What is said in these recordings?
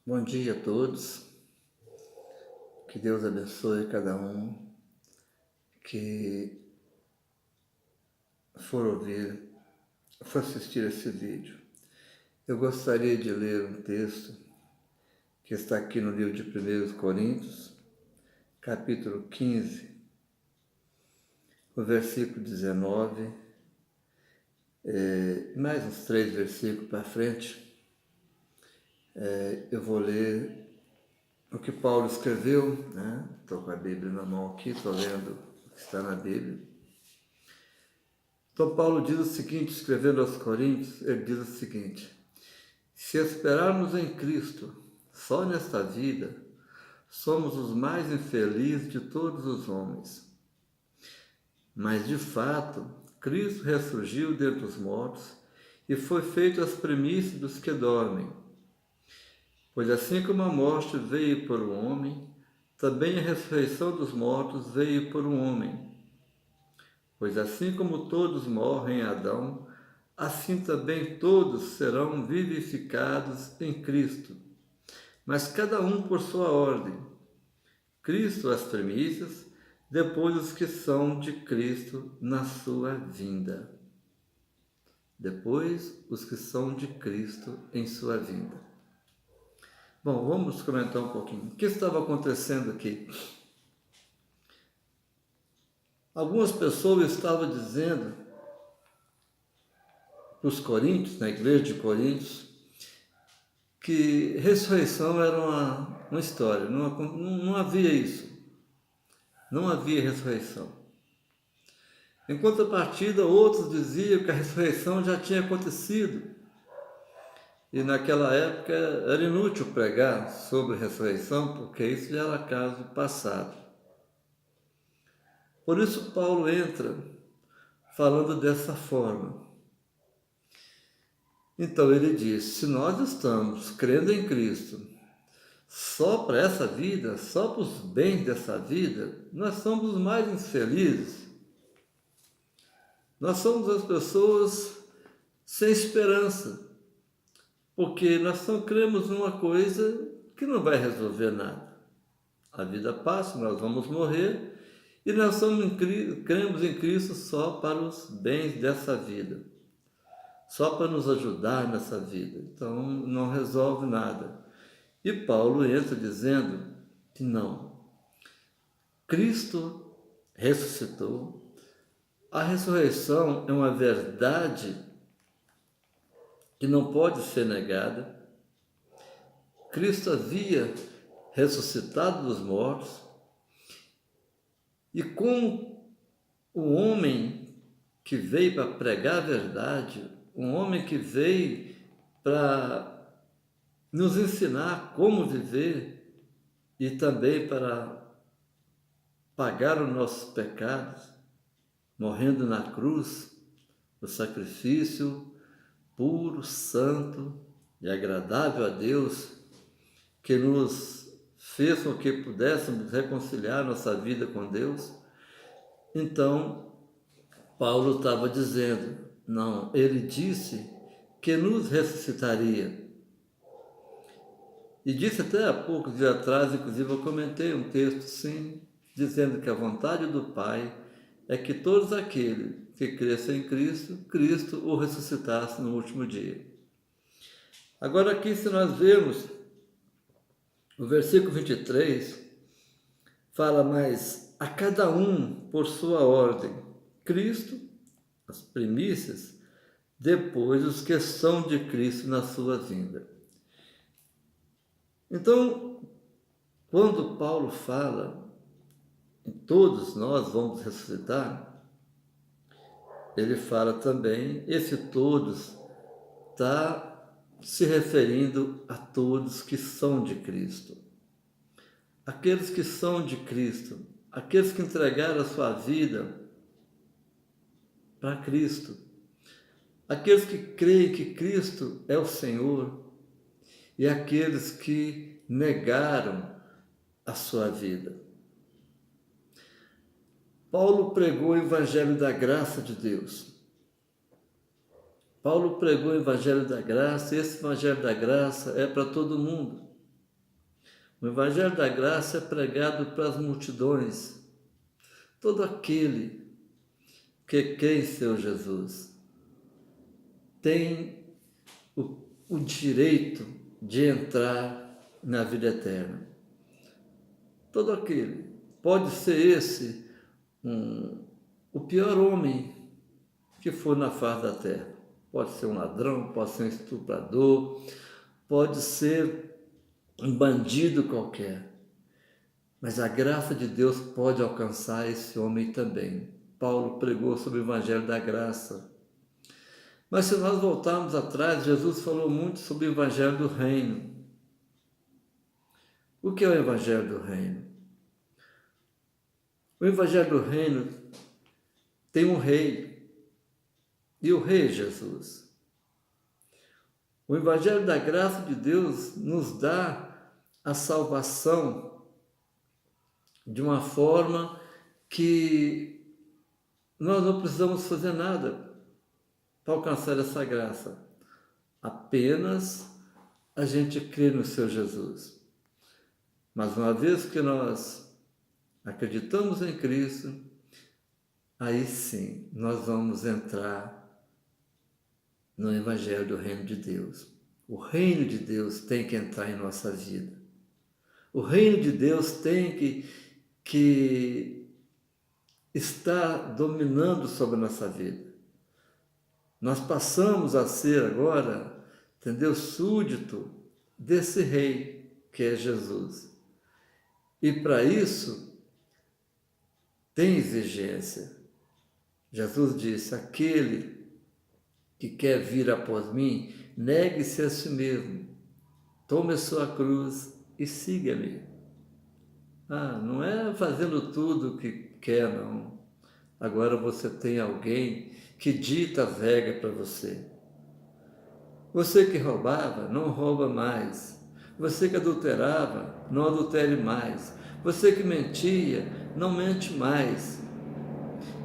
Bom dia a todos, que Deus abençoe cada um que for ouvir, for assistir esse vídeo. Eu gostaria de ler um texto que está aqui no livro de 1 Coríntios, capítulo 15, o versículo 19, mais uns 3 versículos para frente. Eu vou ler o que Paulo escreveu, né? Estou com a Bíblia na mão aqui, estou lendo o que está na Bíblia. Então Paulo diz o seguinte, escrevendo aos Coríntios, ele diz o seguinte: se esperarmos em Cristo só nesta vida, somos os mais infelizes de todos os homens. Mas de fato, Cristo ressurgiu dentre os mortos e foi feito as primícias dos que dormem. Pois assim como a morte veio por um homem, também a ressurreição dos mortos veio por um homem. Pois assim como todos morrem em Adão, assim também todos serão vivificados em Cristo. Mas cada um por sua ordem. Cristo as primícias, depois os que são de Cristo na sua vinda. Depois os que são de Cristo em sua vinda. Bom, vamos comentar um pouquinho. O que estava acontecendo aqui? Algumas pessoas estavam dizendo para os coríntios, na igreja de Coríntios, que ressurreição era uma história, não havia isso, não havia ressurreição. Em contrapartida, outros diziam que a ressurreição já tinha acontecido, e naquela época era inútil pregar sobre ressurreição, porque isso já era caso passado. Por isso Paulo entra falando dessa forma. Então ele diz, se nós estamos crendo em Cristo só para essa vida, só para os bens dessa vida, nós somos os mais infelizes. Nós somos as pessoas sem esperança, porque nós só cremos numa coisa que não vai resolver nada. A vida passa, nós vamos morrer, e nós cremos em Cristo só para os bens dessa vida, só para nos ajudar nessa vida. Então não resolve nada. E Paulo entra dizendo que não. Cristo ressuscitou. A ressurreição é uma verdade que não pode ser negada. Cristo havia ressuscitado dos mortos, e como o homem que veio para pregar a verdade, um homem que veio para nos ensinar como viver e também para pagar os nossos pecados, morrendo na cruz, o sacrifício puro, santo e agradável a Deus, que nos fez com que pudéssemos reconciliar nossa vida com Deus. Então, Paulo estava dizendo, não, ele disse que nos ressuscitaria. E disse até há poucos dias atrás, inclusive eu comentei um texto, sim, dizendo que a vontade do Pai é que todos aqueles que crescem em Cristo, Cristo o ressuscitasse no último dia. Agora aqui, se nós vermos o versículo 23, fala mais, a cada um por sua ordem, Cristo, as primícias, depois os que são de Cristo na sua vinda. Então, quando Paulo fala, todos nós vamos ressuscitar, ele fala também, esse todos está se referindo a todos que são de Cristo. Aqueles que são de Cristo, aqueles que entregaram a sua vida para Cristo, aqueles que creem que Cristo é o Senhor e aqueles que negaram a sua vida. Paulo pregou o Evangelho da graça de Deus. Paulo pregou o Evangelho da graça, e esse Evangelho da graça é para todo mundo. O Evangelho da Graça é pregado para as multidões. Todo aquele que crê em seu Jesus tem o direito de entrar na vida eterna. Todo aquele. Pode ser esse o pior homem que for na face da terra. Pode ser um ladrão, pode ser um estuprador, pode ser um bandido qualquer. Mas a graça de Deus pode alcançar esse homem também. Paulo pregou sobre o Evangelho da Graça. Mas se nós voltarmos atrás, Jesus falou muito sobre o Evangelho do Reino. O que é o Evangelho do Reino? O Evangelho do Reino tem um rei, e o rei é Jesus. O Evangelho da Graça de Deus nos dá a salvação de uma forma que nós não precisamos fazer nada para alcançar essa graça. Apenas a gente crê no Senhor Jesus. Mas uma vez que nós acreditamos em Cristo, aí sim nós vamos entrar no Evangelho do Reino de Deus. O Reino de Deus tem que entrar em nossa vida. O Reino de Deus tem que estar dominando sobre a nossa vida. Nós passamos a ser agora, entendeu, súdito desse Rei que é Jesus. E para isso tem exigência. Jesus disse: aquele que quer vir após mim, negue-se a si mesmo, tome a sua cruz e siga-me. Não é fazendo tudo o que quer, não. Agora você tem alguém que dita as regras para você. Você que roubava, não rouba mais. Você que adulterava, não adultere mais. Você que mentia, não mente mais.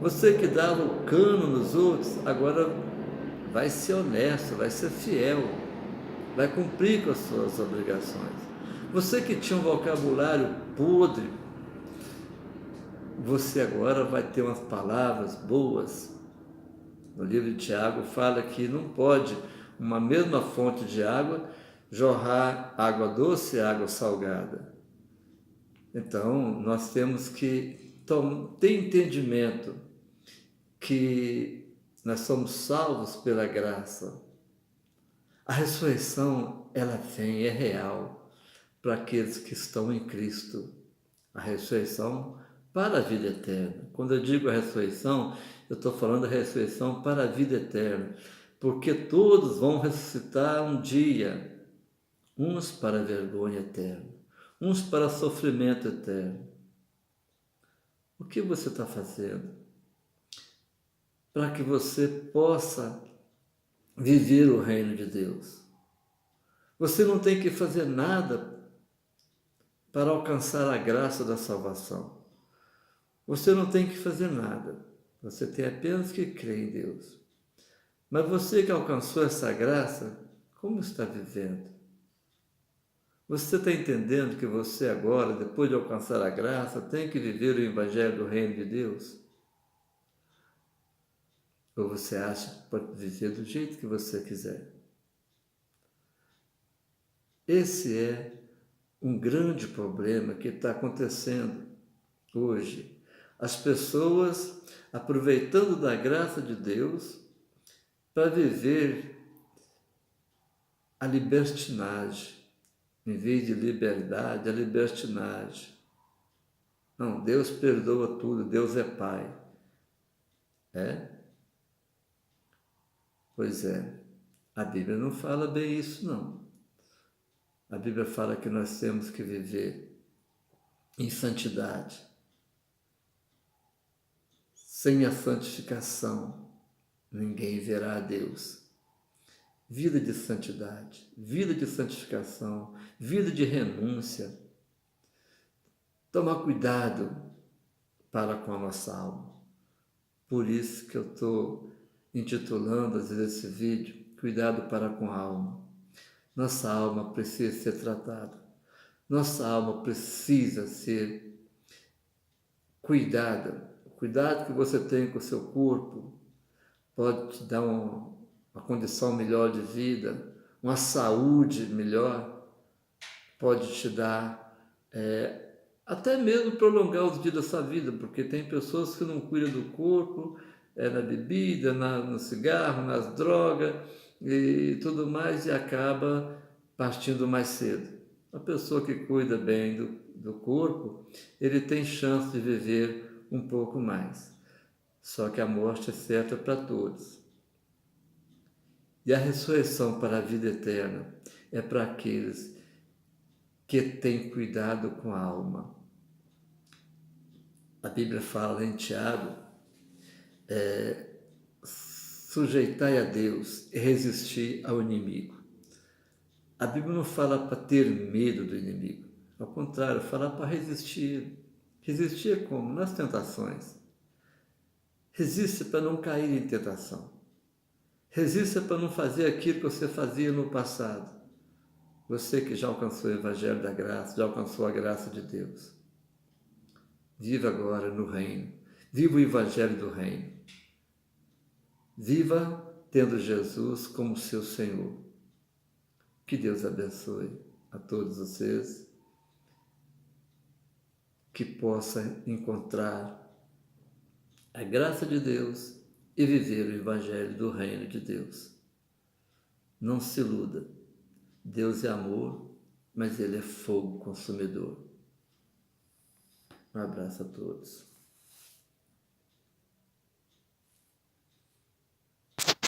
Você que dava o cano nos outros, agora vai ser honesto, vai ser fiel, vai cumprir com as suas obrigações. Você que tinha um vocabulário podre, você agora vai ter umas palavras boas. No livro de Tiago fala que não pode uma mesma fonte de água jorrar água doce e água salgada. Então, nós temos que ter entendimento que nós somos salvos pela graça. A ressurreição, ela vem, é real para aqueles que estão em Cristo. A ressurreição para a vida eterna. Quando eu digo a ressurreição, eu estou falando da ressurreição para a vida eterna, porque todos vão ressuscitar um dia, uns para a vergonha eterna, uns para sofrimento eterno. O que você está fazendo para que você possa viver o reino de Deus? Você não tem que fazer nada para alcançar a graça da salvação. Você não tem que fazer nada. Você tem apenas que crer em Deus. Mas você que alcançou essa graça, como está vivendo? Você está entendendo que você agora, depois de alcançar a graça, tem que viver o Evangelho do Reino de Deus? Ou você acha que pode viver do jeito que você quiser? Esse é um grande problema que está acontecendo hoje. As pessoas aproveitando da graça de Deus para viver a libertinagem. Em vez de liberdade, a libertinagem. Não, Deus perdoa tudo, Deus é Pai. É? Pois é, a Bíblia não fala bem isso, não. A Bíblia fala que nós temos que viver em santidade. Sem a santificação, ninguém verá a Deus. Vida de santidade, vida de santificação, vida de renúncia. Tomar cuidado para com a nossa alma. Por isso que eu estou intitulando às vezes esse vídeo, Cuidado para com a alma. Nossa alma precisa ser tratada. Nossa alma precisa ser cuidada. O cuidado que você tem com o seu corpo pode te dar uma condição melhor de vida, uma saúde melhor, pode te dar até mesmo prolongar os dias da sua vida, porque tem pessoas que não cuidam do corpo, na bebida, no cigarro, nas drogas e tudo mais, e acaba partindo mais cedo. A pessoa que cuida bem do corpo, ele tem chance de viver um pouco mais. Só que a morte é certa para todos. E a ressurreição para a vida eterna é para aqueles que têm cuidado com a alma. A Bíblia fala em Tiago, sujeitai a Deus e resistir ao inimigo. A Bíblia não fala para ter medo do inimigo, ao contrário, fala para resistir. Resistir como? Nas tentações. Resista para não cair em tentação. Resista para não fazer aquilo que você fazia no passado. Você que já alcançou o Evangelho da Graça, já alcançou a graça de Deus. Viva agora no reino. Viva o Evangelho do reino. Viva tendo Jesus como seu Senhor. Que Deus abençoe a todos vocês. Que possa encontrar a graça de Deus e viver o Evangelho do reino de Deus. Não se iluda. Deus é amor, mas Ele é fogo consumidor. Um abraço a todos.